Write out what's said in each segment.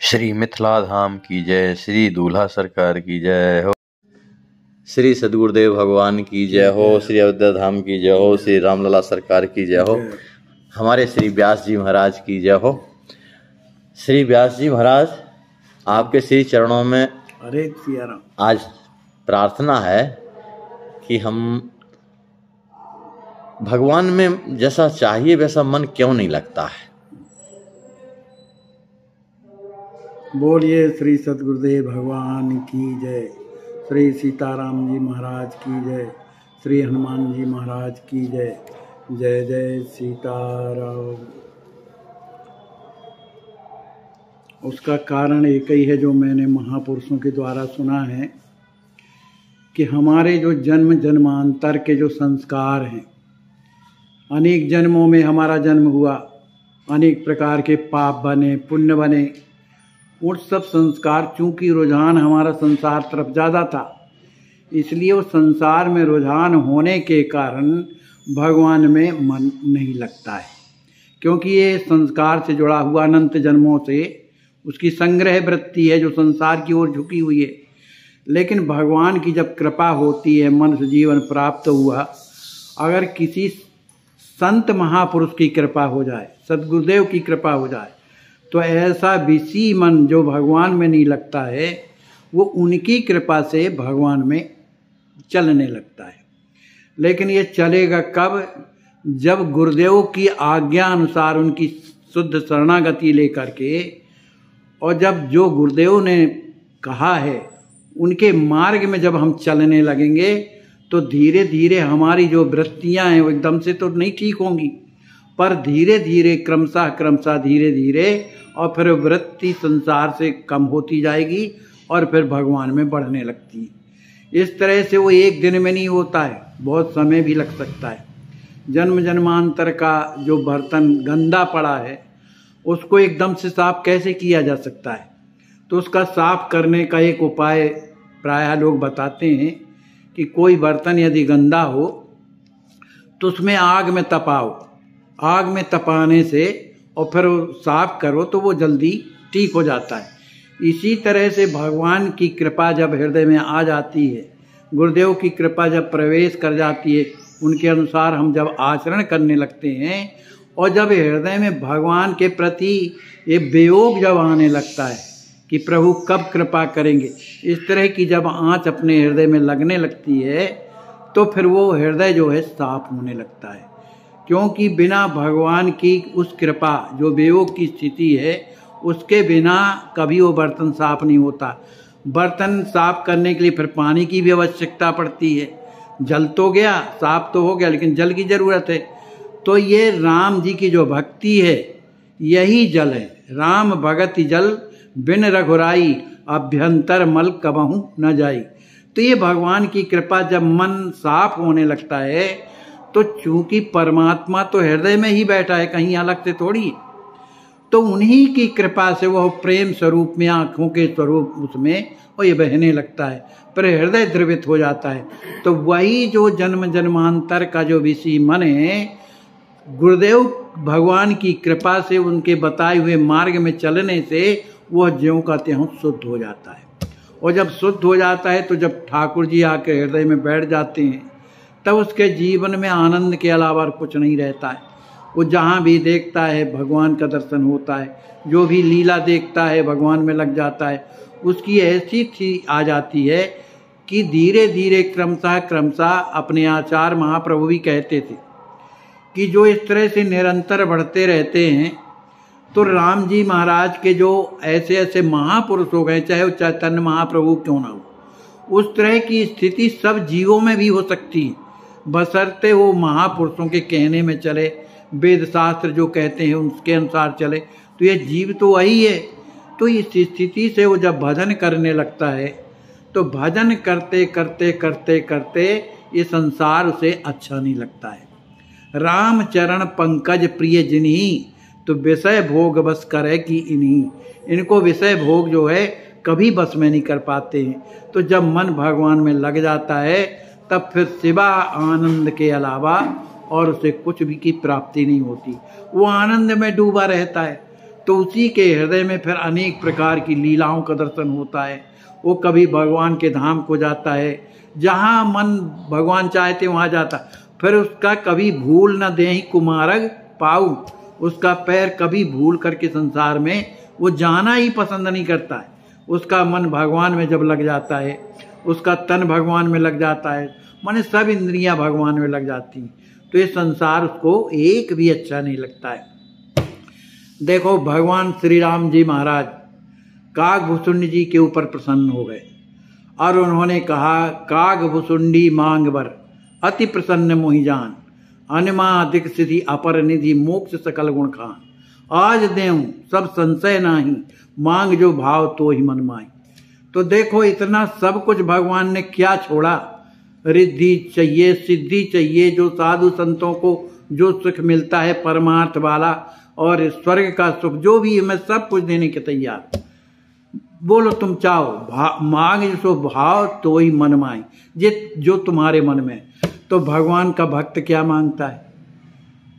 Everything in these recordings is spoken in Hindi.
श्री मिथिला धाम की जय, श्री दूल्हा सरकार की जय हो, श्री सदगुरुदेव भगवान की जय हो, श्री अयोध्या धाम की जय हो, श्री रामलला सरकार की जय हो, हमारे श्री व्यास जी महाराज की जय हो। श्री व्यास जी महाराज, आपके श्री चरणों में अरे सिया राम, आज प्रार्थना है कि हम भगवान में जैसा चाहिए वैसा मन क्यों नहीं लगता है। बोलिए श्री सदगुरुदेव भगवान की जय, श्री सीताराम जी महाराज की जय, श्री हनुमान जी महाराज की जय। जय जय सीताराम। उसका कारण एक ही है जो मैंने महापुरुषों के द्वारा सुना है कि हमारे जो जन्म जन्मांतर के जो संस्कार हैं, अनेक जन्मों में हमारा जन्म हुआ, अनेक प्रकार के पाप बने, पुण्य बने, उन सब संस्कार, चूंकि रुझान हमारा संसार तरफ ज़्यादा था, इसलिए उस संसार में रुझान होने के कारण भगवान में मन नहीं लगता है, क्योंकि ये संस्कार से जुड़ा हुआ अनंत जन्मों से उसकी संग्रह वृत्ति है जो संसार की ओर झुकी हुई है। लेकिन भगवान की जब कृपा होती है, मनुष्य जीवन प्राप्त हुआ, अगर किसी संत महापुरुष की कृपा हो जाए, सदगुरुदेव की कृपा हो जाए, तो ऐसा विषी मन जो भगवान में नहीं लगता है वो उनकी कृपा से भगवान में चलने लगता है। लेकिन ये चलेगा कब? जब गुरुदेव की आज्ञा अनुसार उनकी शुद्ध शरणागति लेकर के, और जब जो गुरुदेव ने कहा है उनके मार्ग में जब हम चलने लगेंगे तो धीरे धीरे हमारी जो वृत्तियां हैं वो एकदम से तो नहीं ठीक होंगी, पर धीरे धीरे क्रमशः धीरे धीरे, और फिर वृत्ति संसार से कम होती जाएगी और फिर भगवान में बढ़ने लगती है। इस तरह से वो एक दिन में नहीं होता है, बहुत समय भी लग सकता है। जन्म जन्मांतर का जो बर्तन गंदा पड़ा है उसको एकदम से साफ कैसे किया जा सकता है? तो उसका साफ करने का एक उपाय प्रायः लोग बताते हैं कि कोई बर्तन यदि गंदा हो तो उसमें आग में तपाओ, आग में तपाने से और फिर साफ करो तो वो जल्दी ठीक हो जाता है। इसी तरह से भगवान की कृपा जब हृदय में आ जाती है, गुरुदेव की कृपा जब प्रवेश कर जाती है, उनके अनुसार हम जब आचरण करने लगते हैं और जब हृदय में भगवान के प्रति ये वियोग जब आने लगता है कि प्रभु कब कृपा करेंगे, इस तरह की जब आँच अपने हृदय में लगने लगती है तो फिर वो हृदय जो है साफ होने लगता है। क्योंकि बिना भगवान की उस कृपा जो वियोग की स्थिति है, उसके बिना कभी वो बर्तन साफ नहीं होता। बर्तन साफ करने के लिए फिर पानी की भी आवश्यकता पड़ती है। जल तो गया, साफ तो हो गया, लेकिन जल की ज़रूरत है। तो ये राम जी की जो भक्ति है यही जल है। राम भगति जल बिन रघुराई, अभ्यंतर मल कबहू न जाई। तो ये भगवान की कृपा जब मन साफ होने लगता है तो चूंकि परमात्मा तो हृदय में ही बैठा है, कहीं अलग से थोड़ी, तो उन्हीं की कृपा से वह प्रेम स्वरूप में, आँखों के स्वरूप उसमें और ये बहने लगता है, पर हृदय द्रवित हो जाता है। तो वही जो जन्म जन्मांतर का जो विषी मन है, गुरुदेव भगवान की कृपा से उनके बताए हुए मार्ग में चलने से वह ज्यों का त्यों शुद्ध हो जाता है। और जब शुद्ध हो जाता है तो जब ठाकुर जी आके हृदय में बैठ जाते हैं तब उसके जीवन में आनंद के अलावा कुछ नहीं रहता है। वो जहाँ भी देखता है भगवान का दर्शन होता है, जो भी लीला देखता है भगवान में लग जाता है। उसकी ऐसी थी आ जाती है कि धीरे धीरे क्रमशः अपने आचार्य महाप्रभु भी कहते थे कि जो इस तरह से निरंतर बढ़ते रहते हैं तो राम जी महाराज के जो ऐसे ऐसे महापुरुष हो गए, चाहे वो चैतन्य महाप्रभु क्यों ना हो, उस तरह की स्थिति सब जीवों में भी हो सकती है, बशर्ते वो महापुरुषों के कहने में चले, वेद शास्त्र जो कहते हैं उसके अनुसार चले। तो ये जीव तो वही है। तो इस स्थिति से वो जब भजन करने लगता है तो भजन करते करते करते करते ये संसार उसे अच्छा नहीं लगता है। राम चरण पंकज प्रिय जिन्हीं, तो विषय भोग बस करे कि इन्हीं। इनको विषय भोग जो है कभी बस में नहीं कर पाते हैं। तो जब मन भगवान में लग जाता है तब फिर सिवा आनंद के अलावा और उसे कुछ भी की प्राप्ति नहीं होती। वो आनंद में डूबा रहता है। तो उसी के हृदय में फिर अनेक प्रकार की लीलाओं का दर्शन होता है। वो कभी भगवान के धाम को जाता है, जहाँ मन भगवान चाहते वहाँ जाता। फिर उसका कभी भूल न देहि कुमारग पाऊ, उसका पैर कभी भूल करके संसार में वो जाना ही पसंद नहीं करता है। उसका मन भगवान में जब लग जाता है, उसका तन भगवान में लग जाता है, माने सब इंद्रियां भगवान में लग जाती हैं, तो ये संसार उसको एक भी अच्छा नहीं लगता है। देखो भगवान श्री राम जी महाराज कागभुसुंडी जी के ऊपर प्रसन्न हो गए और उन्होंने कहा, कागभुसुंडी मांग बर अति प्रसन्न मोहि जान, अनमा अधिक सिद्धि अपर निधि मोक्ष सकल गुण खान, आज देऊं सब संशय नाही, मांग जो भाव तो ही मन माई। तो देखो इतना सब कुछ भगवान ने क्या छोड़ा। रिद्धि चाहिए, सिद्धि चाहिए, जो साधु संतों को जो सुख मिलता है परमार्थ वाला और स्वर्ग का सुख जो भी है, मैं सब कुछ देने के तैयार। बोलो तुम चाहो, मांग जो भाव तो ही मन माई, जो तुम्हारे मन में। तो भगवान का भक्त क्या मांगता है?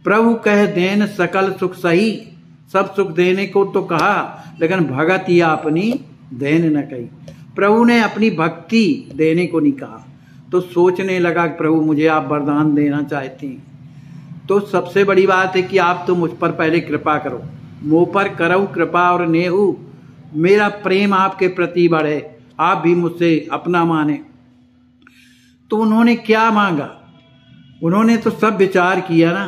प्रभु कह देन सकल सुख सही, सब सुख देने को तो कहा, लेकिन भगत ही अपनी देन न कही। प्रभु ने अपनी भक्ति देने को नहीं कहा। तो सोचने लगा कि प्रभु मुझे आप वरदान देना चाहते हैं, तो सबसे बड़ी बात है कि आप तो मुझ पर पहले कृपा करो, मुँह पर करो कृपा और नेहू, मेरा प्रेम आपके प्रति बढ़े, आप भी मुझसे अपना माने। तो उन्होंने क्या मांगा? उन्होंने तो सब विचार किया ना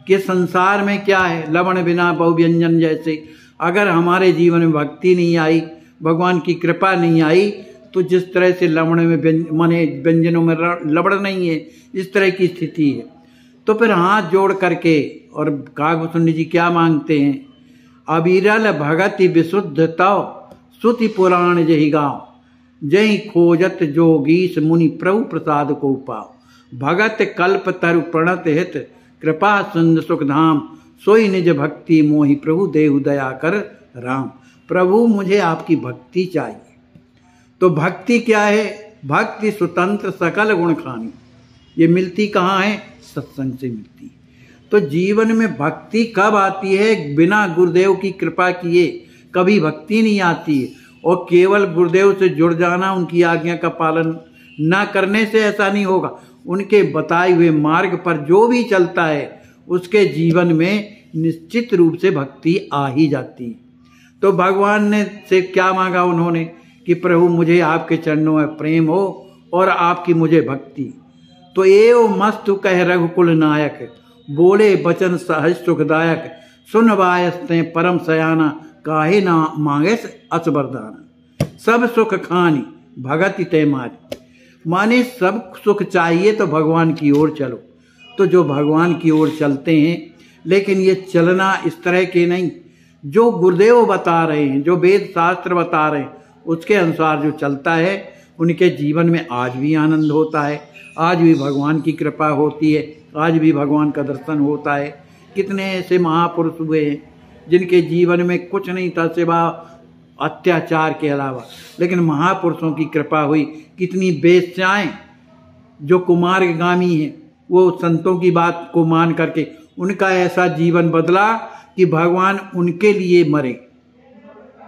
कि संसार में क्या है, लवण बिना बहु व्यंजन जैसे। अगर हमारे जीवन में भक्ति नहीं आई, भगवान की कृपा नहीं आई, तो जिस तरह से लवण में माने व्यंजनों में लवण नहीं है, इस तरह की स्थिति है। तो फिर हाथ जोड़ करके और कागभुसुंडी जी क्या मांगते हैं? अविरल भगति विशुद्ध तव श्रुति पुराण जहि गाँव, जय खोजत जोगीश मुनि प्रभु प्रसाद को पाओ, भगत कल्प तरु प्रणत हित कृपा सुंद सुख धाम, सोई निज भक्ति मोहि प्रभु देहु दया कर राम। प्रभु मुझे आपकी भक्ति चाहिए। तो भक्ति क्या है? भक्ति स्वतंत्र सकल गुण खानी। ये मिलती कहाँ है? सत्संग से मिलती है। तो जीवन में भक्ति कब आती है? बिना गुरुदेव की कृपा किए कभी भक्ति नहीं आती है। और केवल गुरुदेव से जुड़ जाना, उनकी आज्ञा का पालन न करने से ऐसा नहीं होगा। उनके बताए हुए मार्ग पर जो भी चलता है उसके जीवन में निश्चित रूप से भक्ति आ ही जाती है। तो भगवान ने से क्या मांगा उन्होंने कि प्रभु मुझे आपके चरणों में प्रेम हो और आपकी मुझे भक्ति। तो एव मस्तु कह रघुकुल नायक, बोले बचन सहज सुखदायक, सुन बायस्ते परम सयाना, काहे ना मांगे अस वरदाना, सब सुख खानी भगति ते मारी। माने सब सुख चाहिए तो भगवान की ओर चलो। तो जो भगवान की ओर चलते हैं, लेकिन ये चलना इस तरह के नहीं, जो गुरुदेव बता रहे हैं, जो वेद शास्त्र बता रहे हैं, उसके अनुसार जो चलता है, उनके जीवन में आज भी आनंद होता है, आज भी भगवान की कृपा होती है, आज भी भगवान का दर्शन होता है। कितने ऐसे महापुरुष हुए हैं जिनके जीवन में कुछ नहीं था सिवा अत्याचार के अलावा, लेकिन महापुरुषों की कृपा हुई। कितनी बेस्याएं जो कुमार्गामी हैं, वो संतों की बात को मान करके उनका ऐसा जीवन बदला कि भगवान उनके लिए मरे,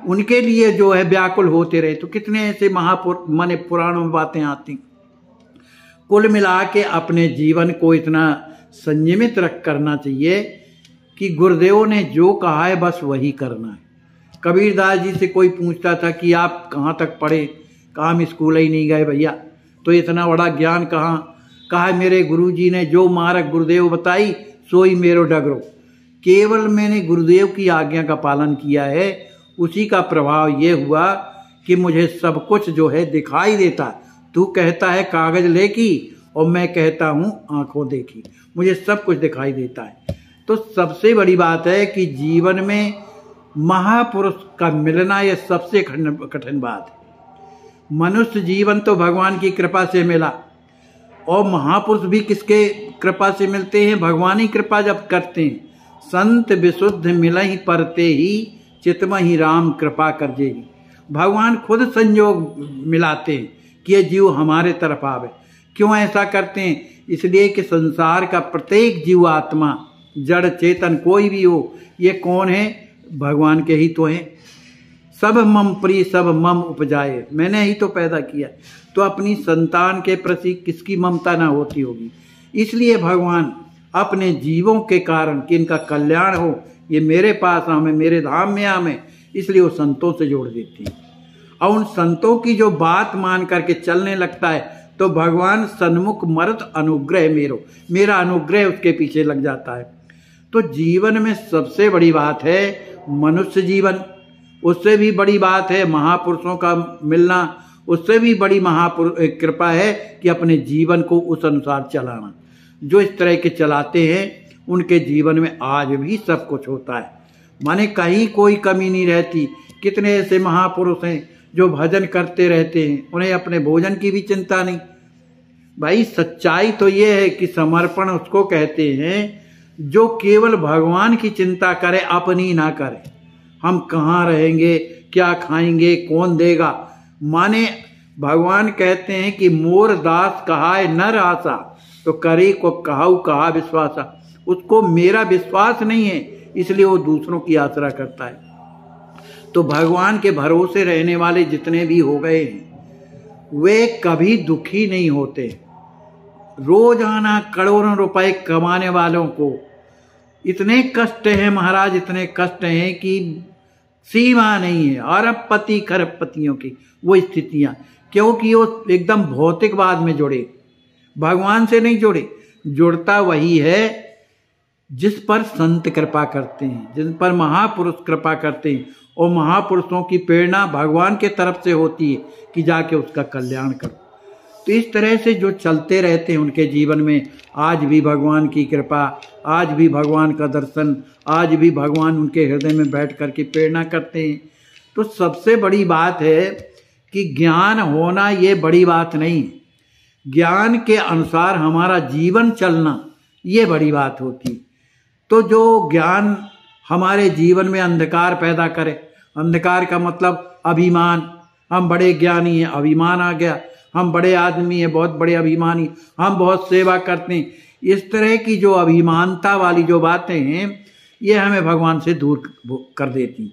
उनके लिए जो है व्याकुल होते रहे। तो कितने ऐसे महापुरुष माने पुराणों में बातें आती। कुल मिला के अपने जीवन को इतना संयमित रख करना चाहिए कि गुरुदेव ने जो कहा है बस वही करना है। कबीरदास जी से कोई पूछता था कि आप कहाँ तक पढ़े? कहा हम स्कूल ही नहीं गए भैया, तो इतना बड़ा ज्ञान कहाँ? कहा मेरे गुरुजी ने जो मार्ग गुरुदेव बताई सोई मेरो डगरो। केवल मैंने गुरुदेव की आज्ञा का पालन किया है, उसी का प्रभाव ये हुआ कि मुझे सब कुछ जो है दिखाई देता। तू कहता है कागज लेकी और मैं कहता हूँ आंखों देखी, मुझे सब कुछ दिखाई देता है। तो सबसे बड़ी बात है कि जीवन में महापुरुष का मिलना यह सबसे कठिन बात है। मनुष्य जीवन तो भगवान की कृपा से मिला, और महापुरुष भी किसके कृपा से मिलते हैं? भगवान ही कृपा जब करते हैं। संत विशुद्ध मिलहि परते ही, चितमहि राम कृपा कर जेहि। भगवान खुद संयोग मिलाते हैं कि ये जीव हमारे तरफ आवे। क्यों ऐसा करते हैं? इसलिए कि संसार का प्रत्येक जीव आत्मा, जड़ चेतन कोई भी हो, ये कौन है? भगवान के ही तो हैं। सब मम प्रिय सब मम उपजाए, मैंने ही तो पैदा किया, तो अपनी संतान के प्रति किसकी ममता ना होती होगी। इसलिए भगवान अपने जीवों के कारण कि इनका कल्याण हो, ये मेरे पास आवे, मेरे धाम में आवे, इसलिए वो संतों से जोड़ देती है। और उन संतों की जो बात मान करके चलने लगता है तो भगवान सन्मुख मरत अनुग्रह मेरो, मेरा अनुग्रह उसके पीछे लग जाता है। तो जीवन में सबसे बड़ी बात है मनुष्य जीवन, उससे भी बड़ी बात है महापुरुषों का मिलना, उससे भी बड़ी कृपा है कि अपने जीवन को उस अनुसार चलाना। जो इस तरह के चलाते हैं उनके जीवन में आज भी सब कुछ होता है, माने कहीं कोई कमी नहीं रहती। कितने ऐसे महापुरुष हैं जो भजन करते रहते हैं, उन्हें अपने भोजन की भी चिंता नहीं। भाई सच्चाई तो ये है कि समर्पण उसको कहते हैं जो केवल भगवान की चिंता करे, अपनी ना करे। हम कहाँ रहेंगे, क्या खाएंगे, कौन देगा। माने भगवान कहते हैं कि मोर दास कहाय नर आशा, तो करे को कहाऊ कहा विश्वासा। उसको मेरा विश्वास नहीं है, इसलिए वो दूसरों की आसरा करता है। तो भगवान के भरोसे रहने वाले जितने भी हो गए हैं वे कभी दुखी नहीं होते। रोजाना करोड़ों रुपए कमाने वालों को इतने कष्ट हैं महाराज, इतने कष्ट हैं कि सीमा नहीं है। अरबपति खरबपतियों की वो स्थितियां, क्योंकि वो एकदम भौतिकवाद में जुड़े, भगवान से नहीं जुड़े। जुड़ता वही है जिस पर संत कृपा करते हैं, जिन पर महापुरुष कृपा करते हैं, और महापुरुषों की प्रेरणा भगवान के तरफ से होती है कि जाके उसका कल्याण करो। तो इस तरह से जो चलते रहते हैं उनके जीवन में आज भी भगवान की कृपा, आज भी भगवान का दर्शन, आज भी भगवान उनके हृदय में बैठ कर के प्रेरणा करते हैं। तो सबसे बड़ी बात है कि ज्ञान होना ये बड़ी बात नहीं, ज्ञान के अनुसार हमारा जीवन चलना ये बड़ी बात होती। तो जो ज्ञान हमारे जीवन में अंधकार पैदा करे, अंधकार का मतलब अभिमान, हम बड़े ज्ञानी हैं, अभिमान आ गया, हम बड़े आदमी हैं, बहुत बड़े अभिमानी, हम बहुत सेवा करते हैं, इस तरह की जो अभिमानता वाली जो बातें हैं ये हमें भगवान से दूर कर देती।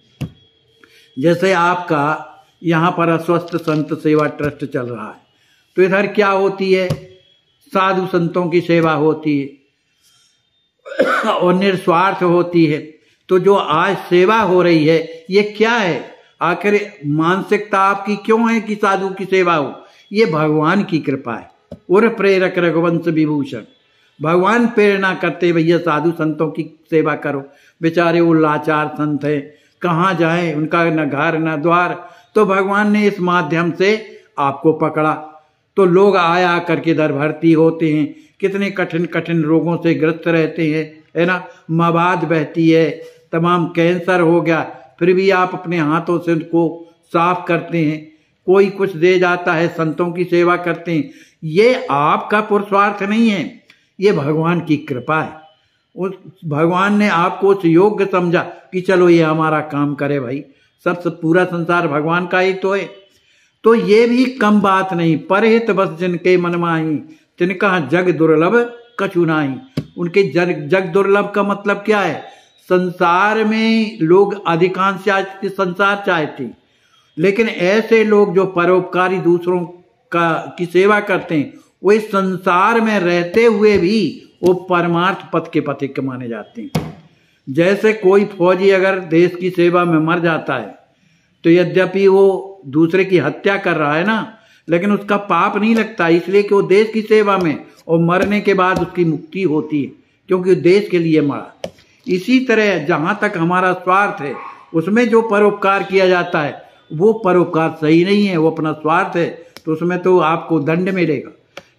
जैसे आपका यहाँ पर अस्वस्थ संत सेवा ट्रस्ट चल रहा है, तो इधर क्या होती है, साधु संतों की सेवा होती है और निस्वार्थ होती है। तो जो आज सेवा हो रही है ये क्या है, आखिर मानसिकता आपकी क्यों है कि साधु की सेवा हो? ये भगवान की कृपा है। और प्रेरक रघुवंश विभूषण, भगवान प्रेरणा करते भैया साधु संतों की सेवा करो। बेचारे वो लाचार संत हैं, कहाँ जाएं, उनका न घर न द्वार। तो भगवान ने इस माध्यम से आपको पकड़ा, तो लोग आया करके दर भर्ती होते हैं। कितने कठिन कठिन रोगों से ग्रस्त रहते हैं, है ना, मवाद बहती है, तमाम कैंसर हो गया, फिर भी आप अपने हाथों से उनको साफ करते हैं। कोई कुछ दे जाता है, संतों की सेवा करते हैं। ये आपका पुरुषार्थ नहीं है, ये भगवान की कृपा है। उस भगवान ने आपको उस योग्य समझा कि चलो ये हमारा काम करे भाई। सब पूरा संसार भगवान का ही तो है। तो ये भी कम बात नहीं। परहित बस जिनके मन माही, तिनका जग दुर्लभ कछु नाही। उनके जग दुर्लभ का मतलब क्या है, संसार में लोग अधिकांश संसार चाहते, लेकिन ऐसे लोग जो परोपकारी दूसरों की सेवा करते हैं वो इस संसार में रहते हुए भी वो परमार्थ पथ के पथिक माने जाते हैं। जैसे कोई फौजी अगर देश की सेवा में मर जाता है तो यद्यपि वो दूसरे की हत्या कर रहा है ना, लेकिन उसका पाप नहीं लगता, इसलिए कि वो देश की सेवा में, और मरने के बाद उसकी मुक्ति होती है क्योंकि देश के लिए मरा। इसी तरह जहाँ तक हमारा स्वार्थ है उसमें जो परोपकार किया जाता है वो परोपकार सही नहीं है, वो अपना स्वार्थ है, तो उसमें तो आपको दंड मिलेगा।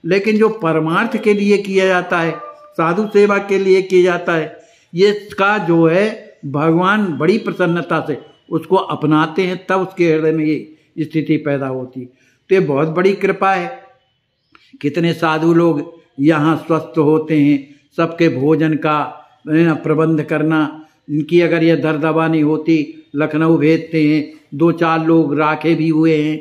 लेकिन जो परमार्थ के लिए किया जाता है, साधु सेवा के लिए किया जाता है, ये इसका जो है भगवान बड़ी प्रसन्नता से उसको अपनाते हैं, तब उसके हृदय में ये स्थिति पैदा होती। तो ये बहुत बड़ी कृपा है। कितने साधु लोग यहाँ स्वस्थ होते हैं, सबके भोजन का प्रबंध करना, इनकी अगर ये दरदबा नहीं होती, लखनऊ भेजते हैं, 2-4 लोग राखे भी हुए हैं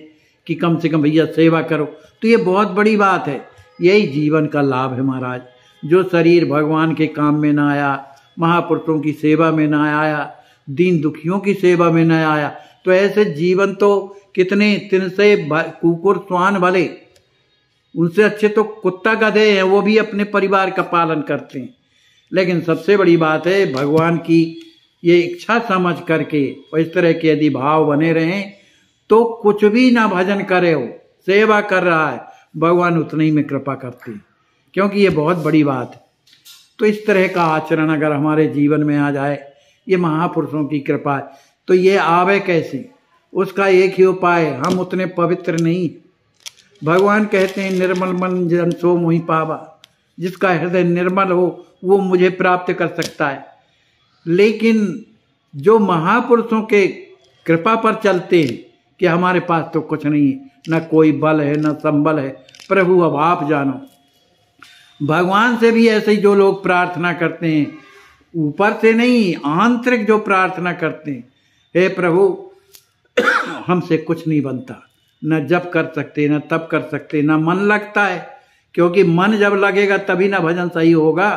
कि कम से कम भैया सेवा करो। तो ये बहुत बड़ी बात है। यही जीवन का लाभ है महाराज। जो शरीर भगवान के काम में ना आया, महापुरुषों की सेवा में ना आया, दीन दुखियों की सेवा में न आया। तो ऐसे जीवन तो कितने तिनसे कुकुर स्वान भले, उनसे अच्छे तो कुत्ता गधे हैं, वो भी अपने परिवार का पालन करते हैं। लेकिन सबसे बड़ी बात है भगवान की ये इच्छा समझ करके और इस तरह के यदि भाव बने रहें तो कुछ भी ना भजन करे हो, सेवा कर रहा है, भगवान उतने ही में कृपा करते हैं, क्योंकि ये बहुत बड़ी बात है। तो इस तरह का आचरण अगर हमारे जीवन में आ जाए, ये महापुरुषों की कृपा है। तो ये आवे कैसे? उसका एक ही उपाय है, हम उतने पवित्र नहीं। भगवान कहते हैं निर्मल मन जन सो मोहि पावा, जिसका हृदय निर्मल हो वो मुझे प्राप्त कर सकता है। लेकिन जो महापुरुषों के कृपा पर चलते हैं कि हमारे पास तो कुछ नहीं है, न कोई बल है न संबल है, प्रभु अब आप जानो। भगवान से भी ऐसे ही जो लोग प्रार्थना करते हैं, ऊपर से नहीं, आंतरिक जो प्रार्थना करते हैं, हे प्रभु हमसे कुछ नहीं बनता, न जप कर सकते न तप कर सकते, न मन लगता है, क्योंकि मन जब लगेगा तभी ना भजन सही होगा,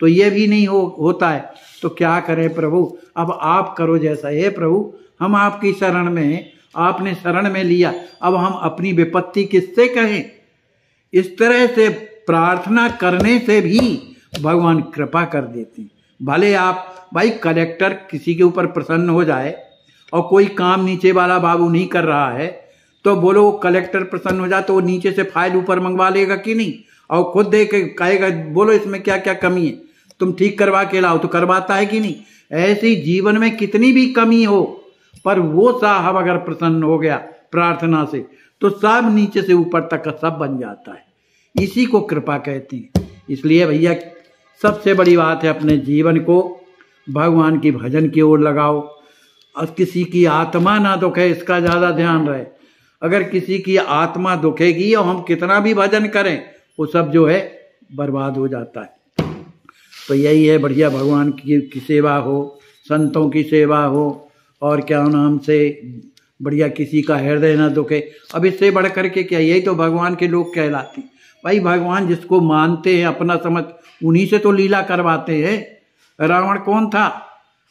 तो ये भी नहीं होता है। तो क्या करें प्रभु, अब आप करो जैसा। हे प्रभु हम आपकी शरण में हैं, आपने शरण में लिया, अब हम अपनी विपत्ति किससे कहें? इस तरह से प्रार्थना करने से भी भगवान कृपा कर देते हैं। भले आप भाई कलेक्टर किसी के ऊपर प्रसन्न हो जाए और कोई काम नीचे वाला बाबू नहीं कर रहा है, तो बोलो कलेक्टर प्रसन्न हो जाए तो वो नीचे से फाइल ऊपर मंगवा लेगा कि नहीं, और खुद देख के कहेगा बोलो इसमें क्या क्या कमी है, तुम ठीक करवा के लाओ, तो करवाता है कि नहीं? ऐसी जीवन में कितनी भी कमी हो, पर वो साहब अगर प्रसन्न हो गया प्रार्थना से, तो सब नीचे से ऊपर तक का सब बन जाता है। इसी को कृपा कहते हैं। इसलिए भैया सबसे बड़ी बात है अपने जीवन को भगवान की भजन की ओर लगाओ, और किसी की आत्मा ना दुखे इसका ज़्यादा ध्यान रहे। अगर किसी की आत्मा दुखेगी और हम कितना भी भजन करें, वो सब जो है बर्बाद हो जाता है। तो यही है बढ़िया, भगवान की सेवा हो, संतों की सेवा हो, और क्या नाम से बढ़िया किसी का हृदय ना दुखे। अब इससे बढ़ करके क्या, यही तो भगवान के लोग कहलाते हैं। भाई भगवान जिसको मानते हैं अपना समझ, उन्हीं से तो लीला करवाते हैं। रावण कौन था?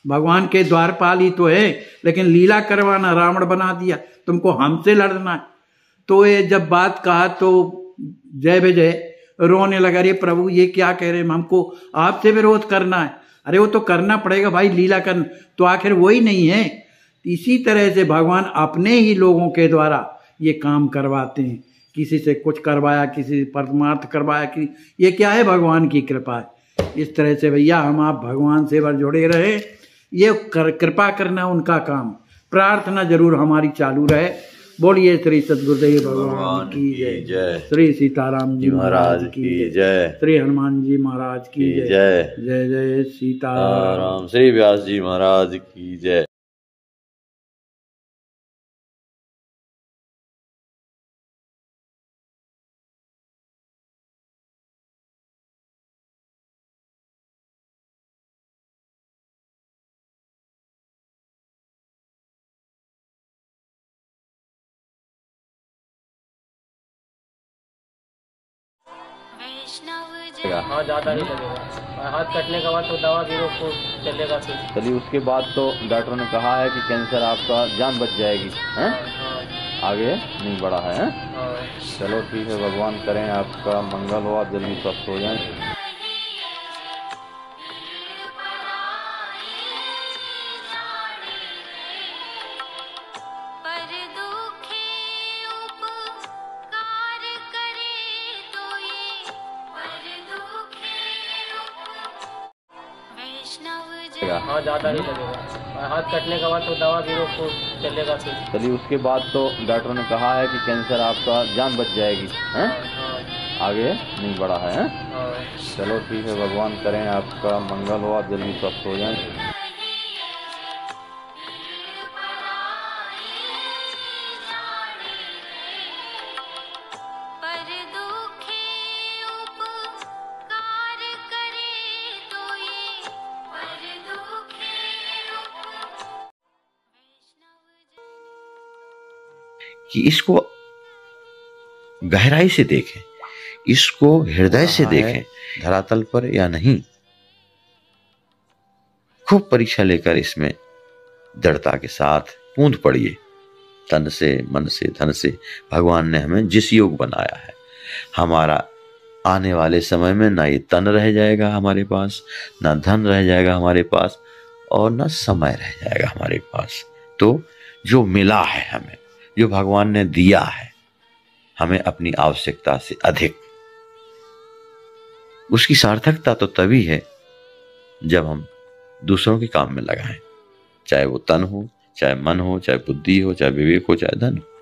भगवान के द्वारपाल ही तो है, लेकिन लीला करवाना रावण बना दिया, तुमको हमसे लड़ना है। तो ये जब बात कहा तो जय विजय रोने लगा, रे प्रभु ये क्या कह रहे हैं, हमको आपसे विरोध करना है। अरे वो तो करना पड़ेगा भाई, लीला करना तो आखिर वही नहीं है। इसी तरह से भगवान अपने ही लोगों के द्वारा ये काम करवाते हैं, किसी से कुछ करवाया, किसी से परमार्थ करवाया, कि ये क्या है, भगवान की कृपा है। इस तरह से भैया हम आप भगवान से वर जुड़े रहे, ये कृपा करना उनका काम, प्रार्थना जरूर हमारी चालू रहे। बोलिए श्री सद्गुरुदेव भगवान की जय, श्री सीताराम जी महाराज की जय, श्री हनुमान जी महाराज की जय, जय जय सीताराम, श्री व्यास जी महाराज की जय। हाँ ज़्यादा नहीं लगेगा, हाथ कटने के बाद तो दवा भी रोक चलेगा फिर। चलिए उसके बाद तो डॉक्टर ने कहा है कि कैंसर आपका जान बच जाएगी, हैं? आगे नहीं बढ़ा है, चलो ठीक है, भगवान करें आपका मंगल हो, आप जल्दी स्वस्थ हो जाएं। हाँ ज़्यादा नहीं लगेगा, हाथ कटने के बाद तो दवा भी रोक चलेगा फिर। चलिए उसके बाद तो डॉक्टर ने कहा है कि कैंसर आपका जान बच जाएगी, हैं? आगे नहीं बढ़ा है, चलो ठीक है, भगवान करें आपका मंगल हो, आप जल्दी स्वस्थ हो जाएं। कि इसको गहराई से देखें, इसको हृदय से देखें, धरातल पर या नहीं। खूब परीक्षा लेकर इसमें दृढ़ता के साथ कूद पड़िए। तन से, मन से, धन से भगवान ने हमें जिस योग बनाया है, हमारा आने वाले समय में ना ये तन रह जाएगा हमारे पास, ना धन रह जाएगा हमारे पास, और ना समय रह जाएगा हमारे पास। तो जो मिला है हमें, जो भगवान ने दिया है हमें अपनी आवश्यकता से अधिक, उसकी सार्थकता तो तभी है जब हम दूसरों के काम में लगाएं, चाहे वो तन हो, चाहे मन हो, चाहे बुद्धि हो, चाहे विवेक हो, चाहे धन हो।